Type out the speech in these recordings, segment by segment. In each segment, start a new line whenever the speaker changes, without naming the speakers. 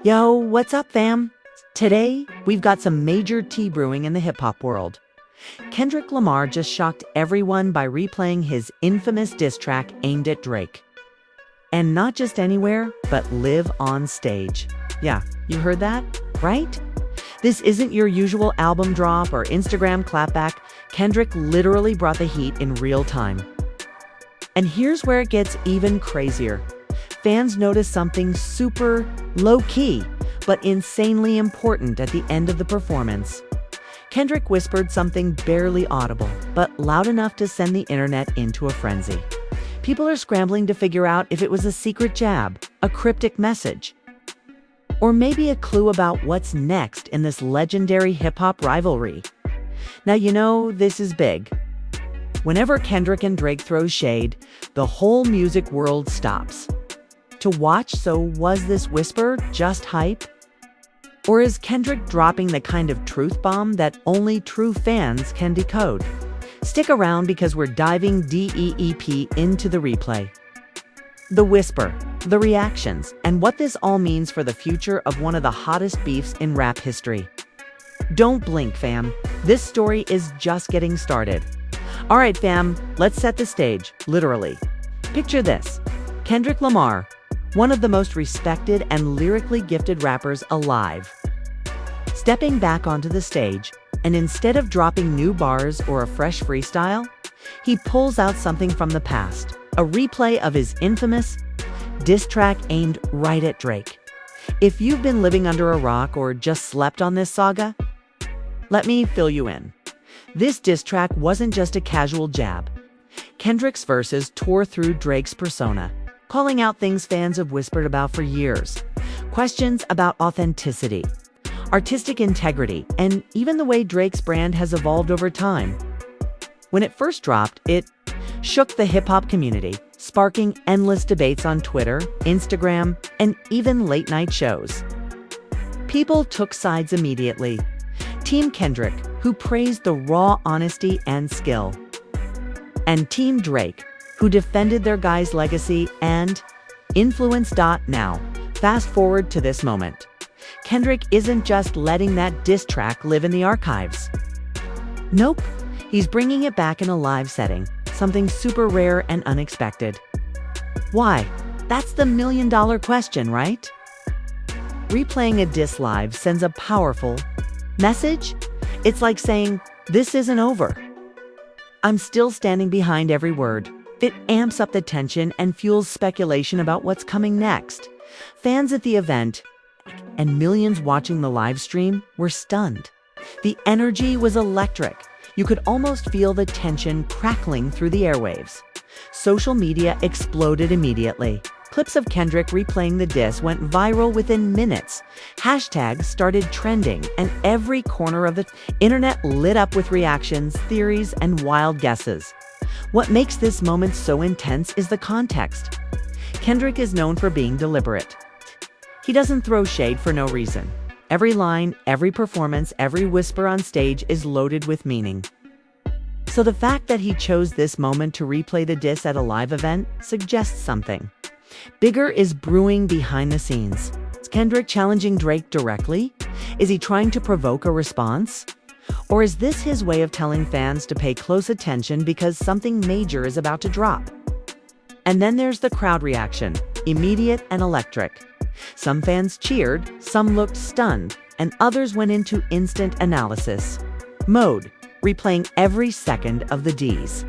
Yo, what's up, fam? Today, we've got some major tea brewing in the hip-hop world. Kendrick Lamar just shocked everyone by replaying his infamous diss track aimed at Drake. And not just anywhere, but live on stage. Yeah, you heard that, right? This isn't your usual album drop or Instagram clapback. Kendrick literally brought the heat in real time. And here's where it gets even crazier. Fans noticed something super low-key, but insanely important at the end of the performance. Kendrick whispered something barely audible, but loud enough to send the internet into a frenzy. People are scrambling to figure out if it was a secret jab, a cryptic message, or maybe a clue about what's next in this legendary hip-hop rivalry. Now, you know, this is big. Whenever Kendrick and Drake throw shade, the whole music world stops to watch. So was this whisper just hype? Or is Kendrick dropping the kind of truth bomb that only true fans can decode? Stick around because we're diving deep into the replay, the whisper, the reactions, and what this all means for the future of one of the hottest beefs in rap history. Don't blink, fam. This story is just getting started. All right, fam, let's set the stage, literally. Picture this. Kendrick Lamar, one of the most respected and lyrically gifted rappers alive, stepping back onto the stage, and instead of dropping new bars or a fresh freestyle, he pulls out something from the past, a replay of his infamous diss track aimed right at Drake. If you've been living under a rock or just slept on this saga, let me fill you in. This diss track wasn't just a casual jab. Kendrick's verses tore through Drake's persona, calling out things fans have whispered about for years. Questions about authenticity, artistic integrity, and even the way Drake's brand has evolved over time. When it first dropped, it shook the hip-hop community, sparking endless debates on Twitter, Instagram, and even late-night shows. People took sides immediately. Team Kendrick, who praised the raw honesty and skill, and Team Drake, who defended their guy's legacy and influence. Now, fast forward to this moment. Kendrick isn't just letting that diss track live in the archives. Nope, he's bringing it back in a live setting, something super rare and unexpected. Why? That's the million-dollar question, right? Replaying a diss live sends a powerful message. It's like saying, this isn't over. I'm still standing behind every word. It amps up the tension and fuels speculation about what's coming next. Fans at the event and millions watching the live stream were stunned. The energy was electric. You could almost feel the tension crackling through the airwaves. Social media exploded immediately. Clips of Kendrick replaying the diss went viral within minutes. Hashtags started trending, and every corner of the internet lit up with reactions, theories, and wild guesses. What makes this moment so intense is the context. Kendrick is known for being deliberate. He doesn't throw shade for no reason. Every line, every performance, every whisper on stage is loaded with meaning. So the fact that he chose this moment to replay the diss at a live event suggests something. Bigger is brewing behind the scenes. Is Kendrick challenging Drake directly? Is he trying to provoke a response? Or is this his way of telling fans to pay close attention because something major is about to drop? And then there's the crowd reaction, immediate and electric. Some fans cheered, some looked stunned, and others went into instant analysis mode, replaying every second of the Ds.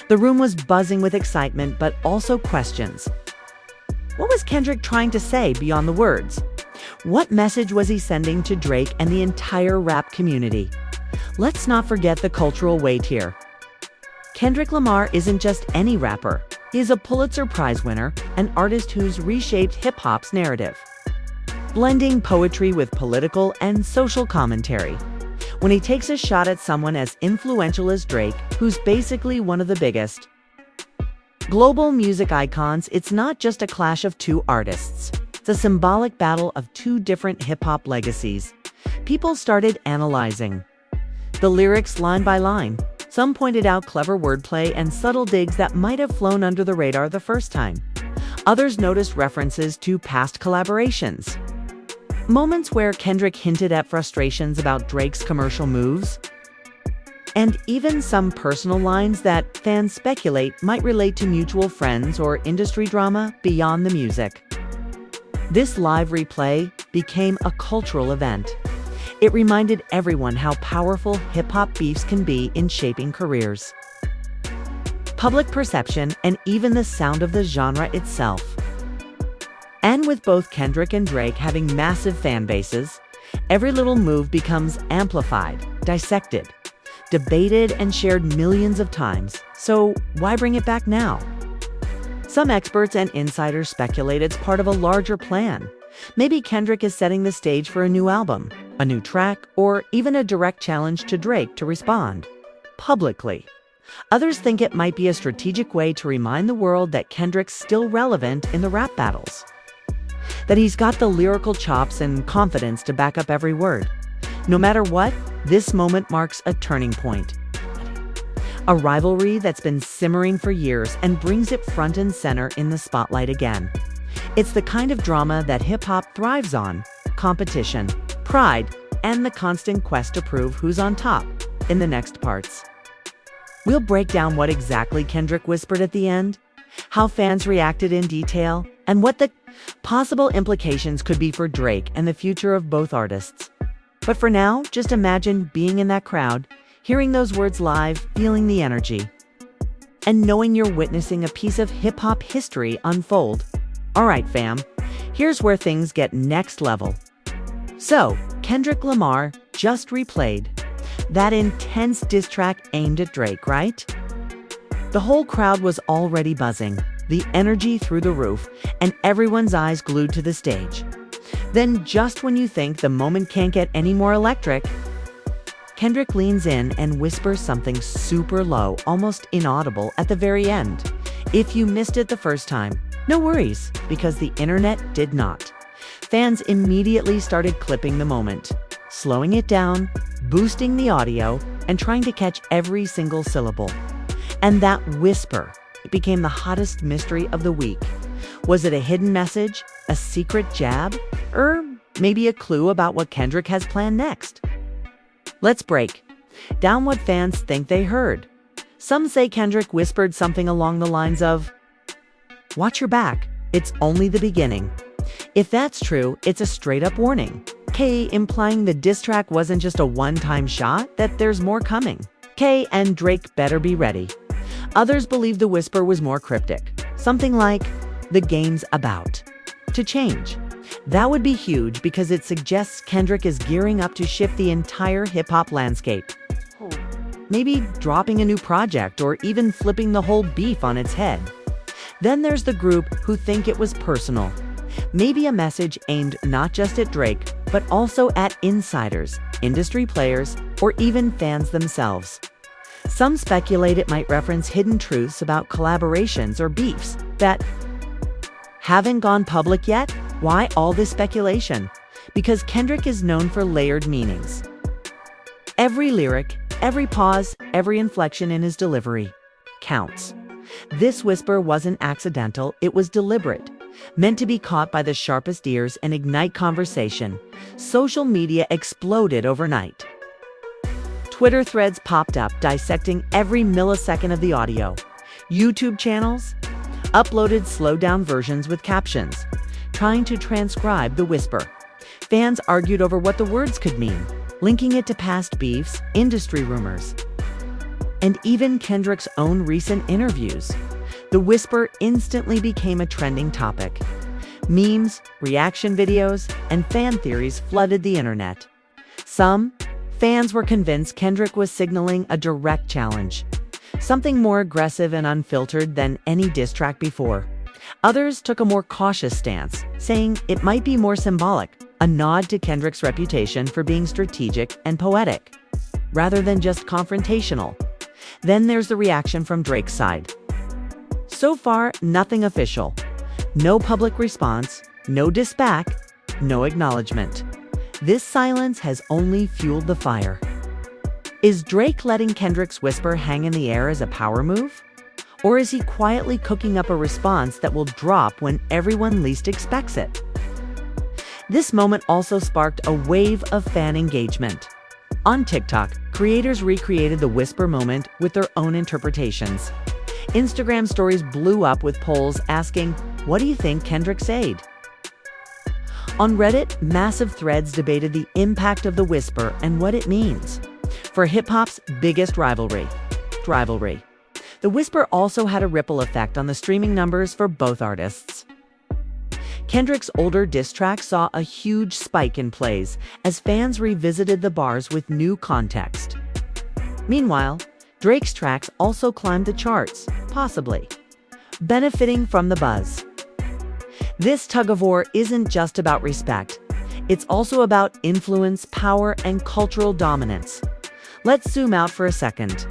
The room was buzzing with excitement, but also questions. What was Kendrick trying to say beyond the words? What message was he sending to Drake and the entire rap community? Let's not forget the cultural weight here. Kendrick Lamar isn't just any rapper. He is a Pulitzer Prize winner, an artist who's reshaped hip-hop's narrative, blending poetry with political and social commentary. When he takes a shot at someone as influential as Drake, who's basically one of the biggest global music icons, it's not just a clash of two artists. It's a symbolic battle of two different hip-hop legacies. People started analyzing the lyrics line by line. Some pointed out clever wordplay and subtle digs that might have flown under the radar the first time. Others noticed references to past collaborations, Moments where Kendrick hinted at frustrations about Drake's commercial moves, and even some personal lines that fans speculate might relate to mutual friends or industry drama beyond the music. This live replay became a cultural event. It reminded everyone how powerful hip-hop beefs can be in shaping careers, public perception, and even the sound of the genre itself. And with both Kendrick and Drake having massive fan bases, every little move becomes amplified, dissected, debated, and shared millions of times. So why bring it back now? Some experts and insiders speculate it's part of a larger plan. Maybe Kendrick is setting the stage for a new album, a new track, or even a direct challenge to Drake to respond publicly. Others think it might be a strategic way to remind the world that Kendrick's still relevant in the rap battles, that he's got the lyrical chops and confidence to back up every word. No matter what, this moment marks a turning point. A rivalry that's been simmering for years and brings it front and center in the spotlight again. It's the kind of drama that hip-hop thrives on: competition, pride, and the constant quest to prove who's on top in the next parts. We'll break down what exactly Kendrick whispered at the end, how fans reacted in detail, and what the possible implications could be for Drake and the future of both artists. But for now, just imagine being in that crowd, hearing those words live, feeling the energy, and knowing you're witnessing a piece of hip-hop history unfold. All right, fam, here's where things get next level. So, Kendrick Lamar just replayed that intense diss track aimed at Drake, right? The whole crowd was already buzzing, the energy through the roof, and everyone's eyes glued to the stage. Then, just when you think the moment can't get any more electric, Kendrick leans in and whispers something super low, almost inaudible, at the very end. If you missed it the first time, no worries, because the internet did not. Fans immediately started clipping the moment, slowing it down, boosting the audio, and trying to catch every single syllable. And that whisper became the hottest mystery of the week. Was it a hidden message, a secret jab, or maybe a clue about what Kendrick has planned next? Let's break down what fans think they heard. Some say Kendrick whispered something along the lines of, "Watch your back, it's only the beginning." If that's true, it's a straight-up warning. K, implying the diss track wasn't just a one-time shot, that there's more coming. K and Drake better be ready. Others believe the whisper was more cryptic, something like, "The game's about to change." That would be huge because it suggests Kendrick is gearing up to shift the entire hip-hop landscape. Maybe dropping a new project or even flipping the whole beef on its head. Then there's the group who think it was personal. Maybe a message aimed not just at Drake, but also at insiders, industry players, or even fans themselves. Some speculate it might reference hidden truths about collaborations or beefs that haven't gone public yet. Why all this speculation? Because Kendrick is known for layered meanings. Every lyric, every pause, every inflection in his delivery counts. This whisper wasn't accidental, it was deliberate, meant to be caught by the sharpest ears and ignite conversation. Social media exploded overnight. Twitter threads popped up, dissecting every millisecond of the audio. YouTube channels uploaded slowed-down versions with captions, trying to transcribe the whisper. Fans argued over what the words could mean, linking it to past beefs, industry rumors, and even Kendrick's own recent interviews. The whisper instantly became a trending topic. Memes, reaction videos, and fan theories flooded the internet. Some fans were convinced Kendrick was signaling a direct challenge, something more aggressive and unfiltered than any diss track before. Others took a more cautious stance, saying it might be more symbolic, a nod to Kendrick's reputation for being strategic and poetic, rather than just confrontational. Then there's the reaction from Drake's side. So far, nothing official. No public response, no diss back, no acknowledgement. This silence has only fueled the fire. Is Drake letting Kendrick's whisper hang in the air as a power move? Or is he quietly cooking up a response that will drop when everyone least expects it? This moment also sparked a wave of fan engagement. On TikTok, creators recreated the whisper moment with their own interpretations. Instagram stories blew up with polls asking, "What do you think Kendrick said?" On Reddit, massive threads debated the impact of the whisper and what it means. For hip-hop's biggest rivalry. The whisper also had a ripple effect on the streaming numbers for both artists. Kendrick's older diss track saw a huge spike in plays as fans revisited the bars with new context. Meanwhile, Drake's tracks also climbed the charts, possibly benefiting from the buzz. This tug-of-war isn't just about respect. It's also about influence, power, and cultural dominance. Let's zoom out for a second.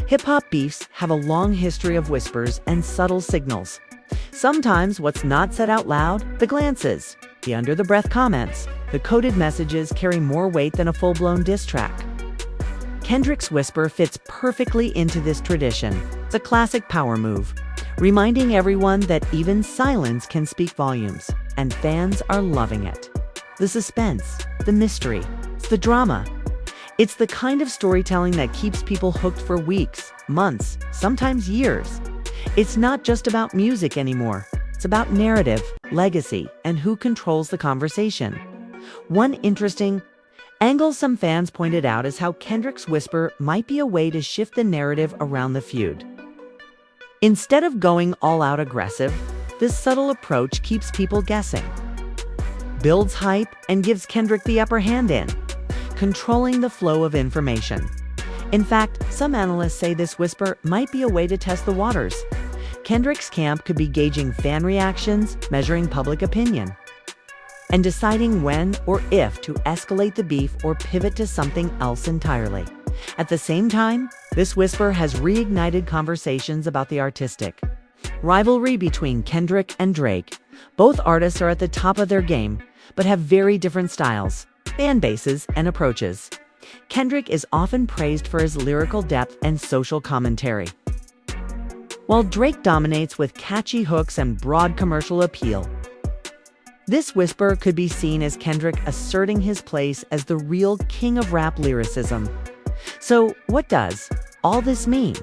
Hip-hop beefs have a long history of whispers and subtle signals. Sometimes what's not said out loud, the glances, the under-the-breath comments, the coded messages carry more weight than a full-blown diss track. Kendrick's whisper fits perfectly into this tradition. It's a classic power move, reminding everyone that even silence can speak volumes, and fans are loving it. The suspense, the mystery, the drama. It's the kind of storytelling that keeps people hooked for weeks, months, sometimes years. It's not just about music anymore. It's about narrative, legacy, and who controls the conversation. One interesting angle some fans pointed out is how Kendrick's whisper might be a way to shift the narrative around the feud. Instead of going all-out aggressive, this subtle approach keeps people guessing, builds hype, and gives Kendrick the upper hand in controlling the flow of information. In fact, some analysts say this whisper might be a way to test the waters. Kendrick's camp could be gauging fan reactions, measuring public opinion, and deciding when or if to escalate the beef or pivot to something else entirely. At the same time, this whisper has reignited conversations about the artistic rivalry between Kendrick and Drake. Both artists are at the top of their game, but have very different styles, fan bases, and approaches. Kendrick is often praised for his lyrical depth and social commentary, while Drake dominates with catchy hooks and broad commercial appeal. This whisper could be seen as Kendrick asserting his place as the real king of rap lyricism. So, what does all this mean?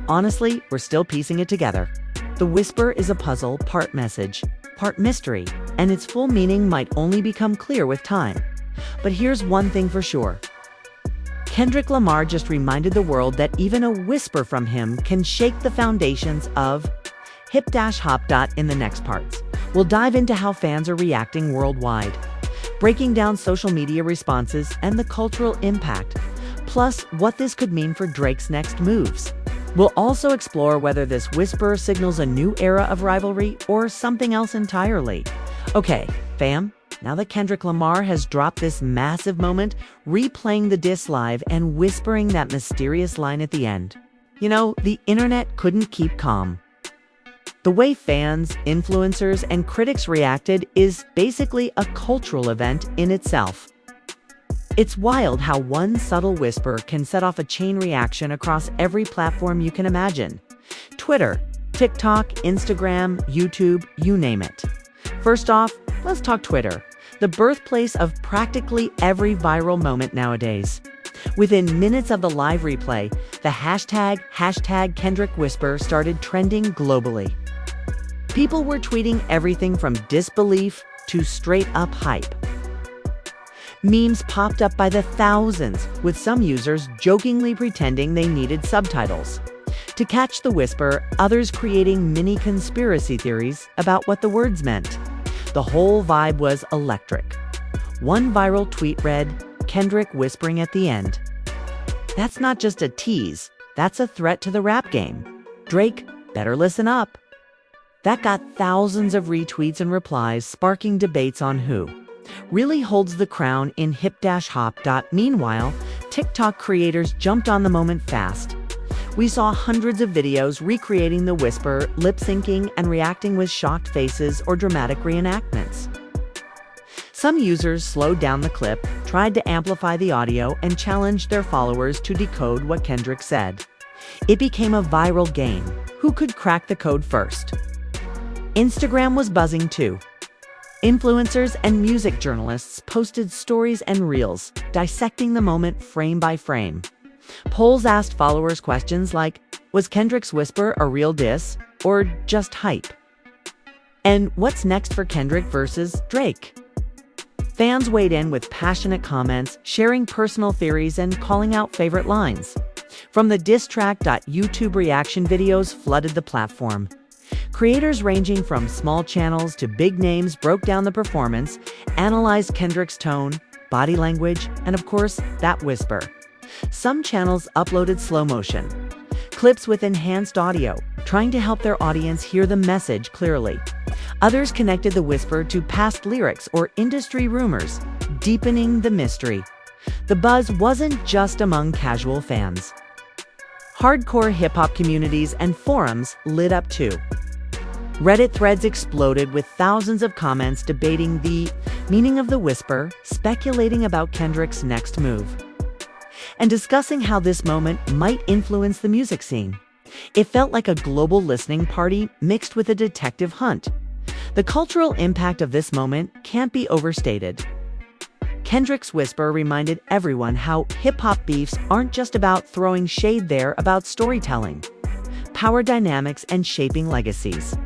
Honestly, we're still piecing it together. The whisper is a puzzle, part message, part mystery, and its full meaning might only become clear with time. But here's one thing for sure. Kendrick Lamar just reminded the world that even a whisper from him can shake the foundations of hip-hop. In the next parts, we'll dive into how fans are reacting worldwide, breaking down social media responses and the cultural impact, plus what this could mean for Drake's next moves. We'll also explore whether this whisper signals a new era of rivalry or something else entirely. Okay, fam. Now that Kendrick Lamar has dropped this massive moment, replaying the diss live and whispering that mysterious line at the end, the internet couldn't keep calm. The way fans, influencers, and critics reacted is basically a cultural event in itself. It's wild how one subtle whisper can set off a chain reaction across every platform you can imagine. Twitter, TikTok, Instagram, YouTube, you name it. First off, let's talk Twitter, the birthplace of practically every viral moment nowadays. Within minutes of the live replay, the hashtag Kendrick Whisper started trending globally. People were tweeting everything from disbelief to straight-up hype. Memes popped up by the thousands, with some users jokingly pretending they needed subtitles to catch the whisper, others creating mini conspiracy theories about what the words meant. The whole vibe was electric. One viral tweet read, "Kendrick whispering at the end. That's not just a tease, that's a threat to the rap game. Drake, better listen up." That got thousands of retweets and replies, sparking debates on who really holds the crown in hip-hop. Meanwhile, TikTok creators jumped on the moment fast. We saw hundreds of videos recreating the whisper, lip-syncing, and reacting with shocked faces or dramatic reenactments. Some users slowed down the clip, tried to amplify the audio, and challenged their followers to decode what Kendrick said. It became a viral game. Who could crack the code first? Instagram was buzzing too. Influencers and music journalists posted stories and reels, dissecting the moment frame by frame. Polls asked followers questions like, was Kendrick's whisper a real diss or just hype? And what's next for Kendrick versus Drake? Fans weighed in with passionate comments, sharing personal theories and calling out favorite lines. From the diss track, YouTube reaction videos flooded the platform. Creators ranging from small channels to big names broke down the performance, analyzed Kendrick's tone, body language, and of course, that whisper. Some channels uploaded slow motion clips with enhanced audio, trying to help their audience hear the message clearly. Others connected the whisper to past lyrics or industry rumors, deepening the mystery. The buzz wasn't just among casual fans. Hardcore hip-hop communities and forums lit up too. Reddit threads exploded with thousands of comments debating the meaning of the whisper, speculating about Kendrick's next move, and discussing how this moment might influence the music scene. It felt like a global listening party mixed with a detective hunt. The cultural impact of this moment can't be overstated. Kendrick's whisper reminded everyone how hip-hop beefs aren't just about throwing shade, they're about storytelling, power dynamics, and shaping legacies.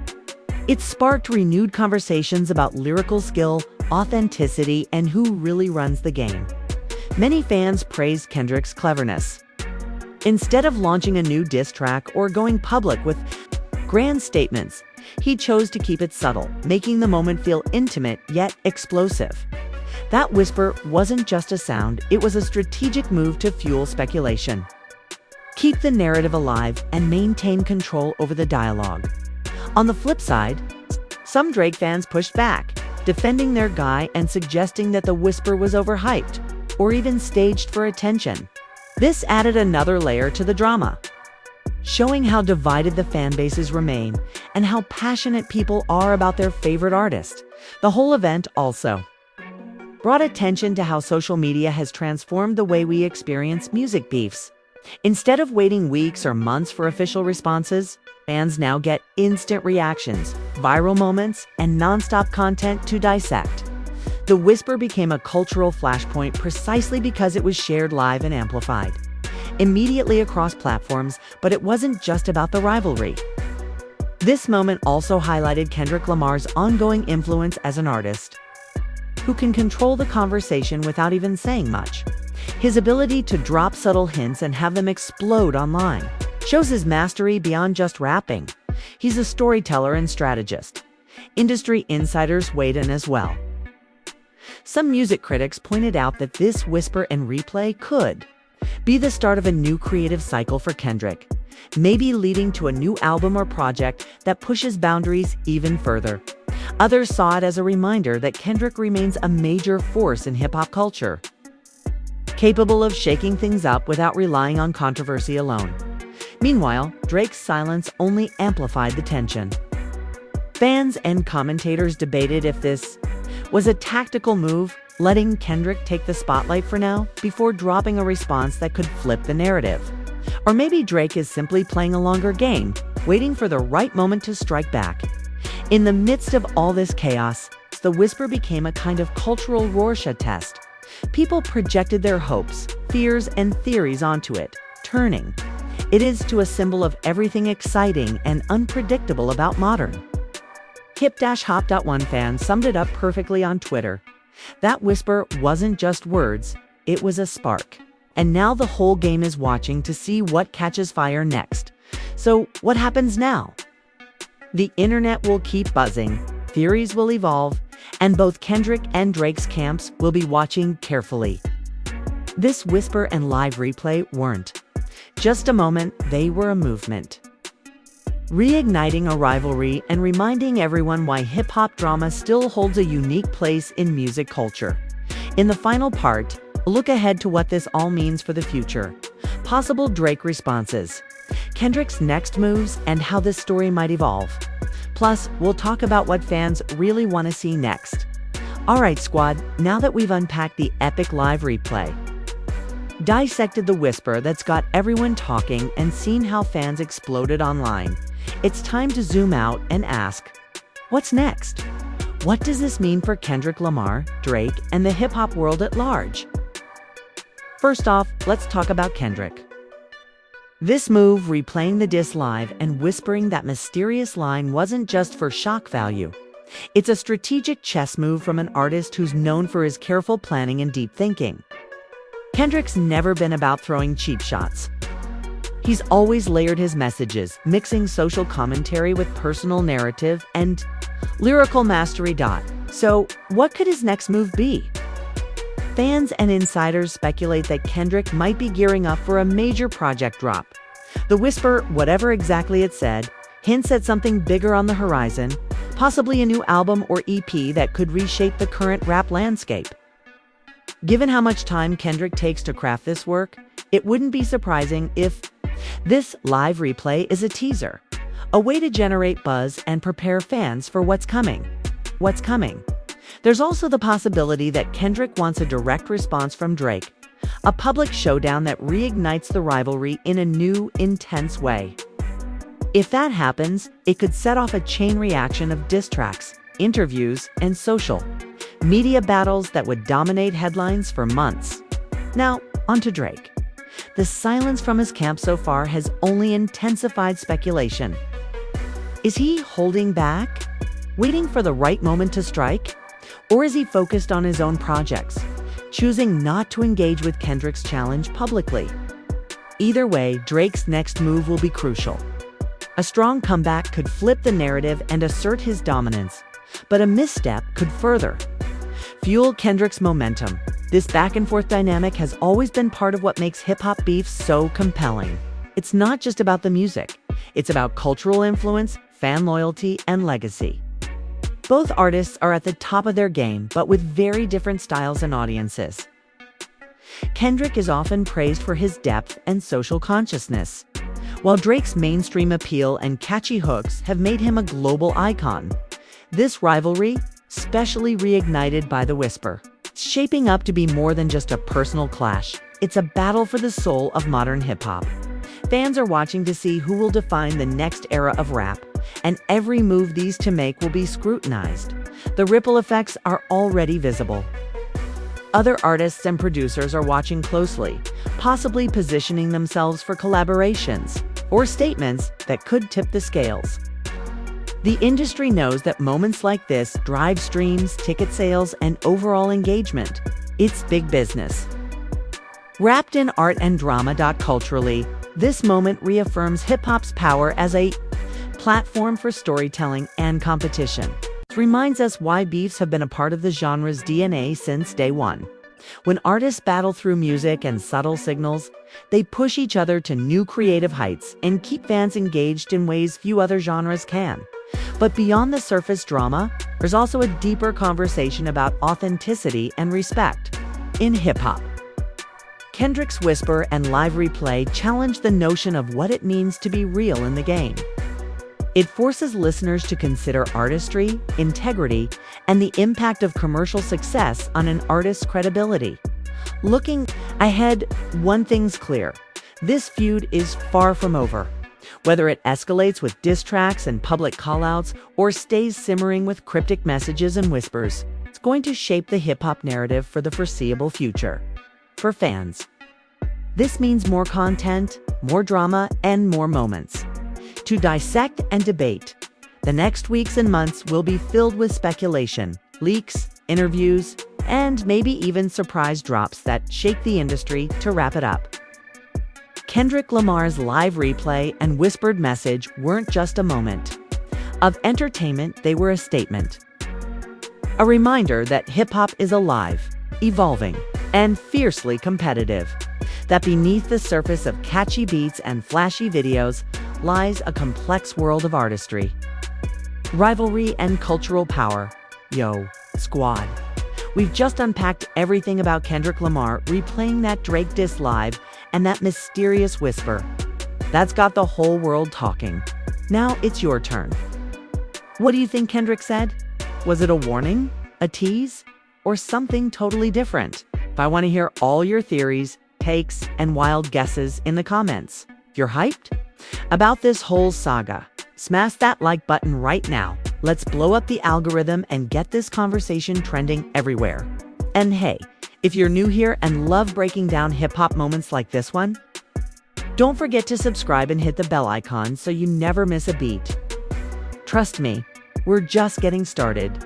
It sparked renewed conversations about lyrical skill, authenticity, and who really runs the game. Many fans praised Kendrick's cleverness. Instead of launching a new diss track or going public with grand statements, he chose to keep it subtle, making the moment feel intimate yet explosive. That whisper wasn't just a sound, it was a strategic move to fuel speculation, keep the narrative alive, and maintain control over the dialogue. On the flip side, some Drake fans pushed back, defending their guy and suggesting that the whisper was overhyped or even staged for attention. This added another layer to the drama, showing how divided the fan bases remain and how passionate people are about their favorite artist. The whole event also brought attention to how social media has transformed the way we experience music beefs. Instead of waiting weeks or months for official responses, fans now get instant reactions, viral moments, and nonstop content to dissect. The whisper became a cultural flashpoint precisely because it was shared live and amplified immediately across platforms, but it wasn't just about the rivalry. This moment also highlighted Kendrick Lamar's ongoing influence as an artist, who can control the conversation without even saying much. His ability to drop subtle hints and have them explode online shows his mastery beyond just rapping. He's a storyteller and strategist. Industry insiders weighed in as well. Some music critics pointed out that this whisper and replay could be the start of a new creative cycle for Kendrick, maybe leading to a new album or project that pushes boundaries even further. Others saw it as a reminder that Kendrick remains a major force in hip-hop culture, capable of shaking things up without relying on controversy alone. Meanwhile, Drake's silence only amplified the tension. Fans and commentators debated if this was a tactical move, letting Kendrick take the spotlight for now before dropping a response that could flip the narrative. Or maybe Drake is simply playing a longer game, waiting for the right moment to strike back. In the midst of all this chaos, the whisper became a kind of cultural Rorschach test. People projected their hopes, fears, and theories onto it, turning it into a symbol of everything exciting and unpredictable about modern hip-hop.one fan summed it up perfectly on Twitter. That whisper wasn't just words, it was a spark. And now the whole game is watching to see what catches fire next. So what happens now? The internet will keep buzzing, theories will evolve, and both Kendrick and Drake's camps will be watching carefully. This whisper and live replay weren't just a moment, they were a movement, reigniting a rivalry and reminding everyone why hip-hop drama still holds a unique place in music culture. In the final part, a look ahead to what this all means for the future, possible Drake responses, Kendrick's next moves, and how this story might evolve. Plus, we'll talk about what fans really want to see next. Alright squad, now that we've unpacked the epic live replay, dissected the whisper that's got everyone talking, and seen how fans exploded online, it's time to zoom out and ask, what's next? What does this mean for Kendrick Lamar, Drake, and the hip-hop world at large? First off, let's talk about Kendrick. This move, replaying the diss live and whispering that mysterious line, wasn't just for shock value. It's a strategic chess move from an artist who's known for his careful planning and deep thinking. Kendrick's never been about throwing cheap shots. He's always layered his messages, mixing social commentary with personal narrative and lyrical mastery. So, what could his next move be? Fans and insiders speculate that Kendrick might be gearing up for a major project drop. The whisper, whatever exactly it said, hints at something bigger on the horizon, possibly a new album or EP that could reshape the current rap landscape. Given how much time Kendrick takes to craft this work, it wouldn't be surprising if this live replay is a teaser, a way to generate buzz and prepare fans for what's coming. There's also the possibility that Kendrick wants a direct response from Drake, a public showdown that reignites the rivalry in a new, intense way. If that happens, it could set off a chain reaction of diss tracks, interviews, and social media battles that would dominate headlines for months. Now, onto Drake. The silence from his camp so far has only intensified speculation. Is he holding back, waiting for the right moment to strike? Or is he focused on his own projects, choosing not to engage with Kendrick's challenge publicly? Either way, Drake's next move will be crucial. A strong comeback could flip the narrative and assert his dominance, but a misstep could further fuel Kendrick's momentum. This back-and-forth dynamic has always been part of what makes hip-hop beefs so compelling. It's not just about the music. It's about cultural influence, fan loyalty, and legacy. Both artists are at the top of their game, but with very different styles and audiences. Kendrick is often praised for his depth and social consciousness, while Drake's mainstream appeal and catchy hooks have made him a global icon. This rivalry, specially reignited by the whisper, is shaping up to be more than just a personal clash. It's a battle for the soul of modern hip-hop. Fans are watching to see who will define the next era of rap, and every move these two make will be scrutinized. The ripple effects are already visible. Other artists and producers are watching closely, possibly positioning themselves for collaborations or statements that could tip the scales. The industry knows that moments like this drive streams, ticket sales, and overall engagement. It's big business. Wrapped in art and drama. Culturally, this moment reaffirms hip-hop's power as a platform for storytelling and competition. It reminds us why beefs have been a part of the genre's DNA since day one. When artists battle through music and subtle signals, they push each other to new creative heights and keep fans engaged in ways few other genres can. But beyond the surface drama, there's also a deeper conversation about authenticity and respect. In hip-hop, Kendrick's whisper and live replay challenge the notion of what it means to be real in the game. It forces listeners to consider artistry, integrity, and the impact of commercial success on an artist's credibility. Looking ahead, one thing's clear. This feud is far from over. Whether it escalates with diss tracks and public callouts or stays simmering with cryptic messages and whispers, it's going to shape the hip-hop narrative for the foreseeable future. For fans, this means more content, more drama, and more moments to dissect and debate. The next weeks and months will be filled with speculation, leaks, interviews, and maybe even surprise drops that shake the industry. To wrap it up, Kendrick Lamar's live replay and whispered message weren't just a moment of entertainment, they were a statement. A reminder that hip-hop is alive, evolving, and fiercely competitive. That beneath the surface of catchy beats and flashy videos lies a complex world of artistry, rivalry, and cultural power. Yo, squad. We've just unpacked everything about Kendrick Lamar replaying that Drake diss live and that mysterious whisper. That's got the whole world talking. Now it's your turn. What do you think Kendrick said? Was it a warning, a tease, or something totally different? If I want to hear all your theories, takes, and wild guesses in the comments. If you're hyped about this whole saga, smash that like button right now. Let's blow up the algorithm and get this conversation trending everywhere. And hey, if you're new here and love breaking down hip-hop moments like this one, don't forget to subscribe and hit the bell icon so you never miss a beat. Trust me, we're just getting started.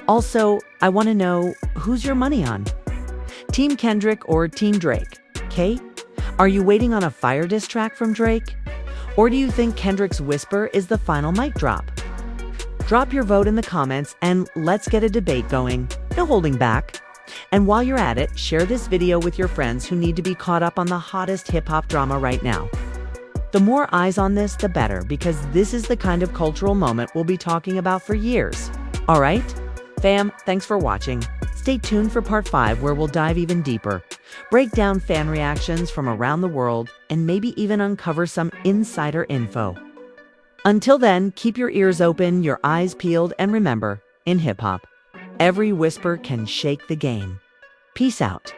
Also, I want to know, who's your money on? Team Kendrick or Team Drake? Kate? Are you waiting on a fire diss track from Drake? Or do you think Kendrick's whisper is the final mic drop? Drop your vote in the comments and let's get a debate going. No holding back. And while you're at it, share this video with your friends who need to be caught up on the hottest hip-hop drama right now. The more eyes on this, the better, because this is the kind of cultural moment we'll be talking about for years. All right? Fam, thanks for watching. Stay tuned for part 5 where we'll dive even deeper, break down fan reactions from around the world, and maybe even uncover some insider info. Until then, keep your ears open, your eyes peeled, and remember, in hip-hop, every whisper can shake the game. Peace out.